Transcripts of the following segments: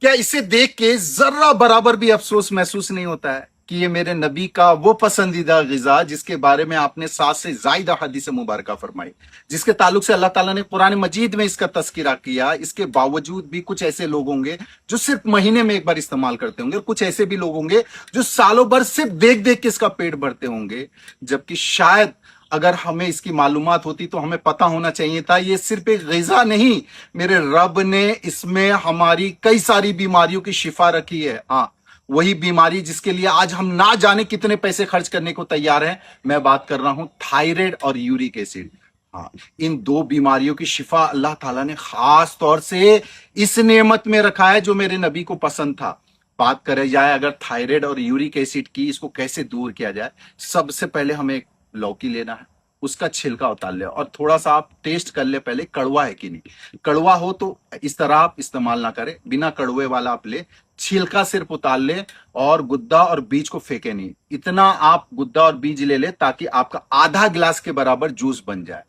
क्या इसे देख के जर्रा बराबर भी अफसोस महसूस नहीं होता है कि ये मेरे नबी का वो पसंदीदा गिजा जिसके बारे में आपने 7 से ज्यादा हदीस मुबारका फरमाई, जिसके ताल्लुक से अल्लाह ताला ने कुरान मजीद में इसका तस्करा किया। इसके बावजूद भी कुछ ऐसे लोग होंगे जो सिर्फ महीने में एक बार इस्तेमाल करते होंगे, और कुछ ऐसे भी लोग होंगे जो सालों भर सिर्फ देख देख के इसका पेट भरते होंगे। जबकि शायद अगर हमें इसकी मालूमात होती तो हमें पता होना चाहिए था ये सिर्फ एक ग़िज़ा नहीं, मेरे रब ने इसमें हमारी कई सारी बीमारियों की शिफा रखी है। हाँ, वही बीमारी जिसके लिए आज हम ना जाने कितने पैसे खर्च करने को तैयार हैं। मैं बात कर रहा हूं थायराइड और यूरिक एसिड। हाँ, इन दो बीमारियों की शिफा अल्लाह ताला ने खास तौर से इस नेमत में रखा है जो मेरे नबी को पसंद था। बात करे जाए अगर थायराइड और यूरिक एसिड की, इसको कैसे दूर किया जाए, सबसे पहले हमें एक लौकी लेना है, उसका छिलका उतार ले और थोड़ा सा आप टेस्ट कर ले पहले कड़वा है कि नहीं। कड़वा हो तो इस तरह आप इस्तेमाल ना करें, बिना कड़वे वाला आप ले, छिलका सिर्फ उतार ले और गुद्दा और बीज को फेंके नहीं। इतना आप गुद्दा और बीज ले ले ताकि आपका आधा गिलास के बराबर जूस बन जाए।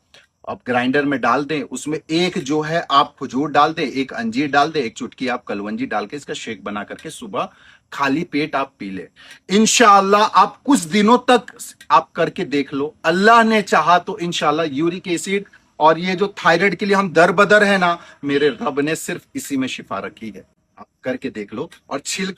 आप ग्राइंडर में डाल दें, उसमें एक जो है आप खजूर डाल दें, एक अंजीर डाल दें, एक चुटकी आप कलवंजी डाल के इसका शेक बना करके सुबह खाली पेट आप पी ले। इंशाअल्लाह आप कुछ दिनों तक आप करके देख लो, अल्लाह ने चाहा तो इंशाअल्लाह यूरिक एसिड और ये जो थायराइड के लिए हम दर बदर है ना, मेरे रब ने सिर्फ इसी में शिफा रखी है। आप करके देख लो और छिल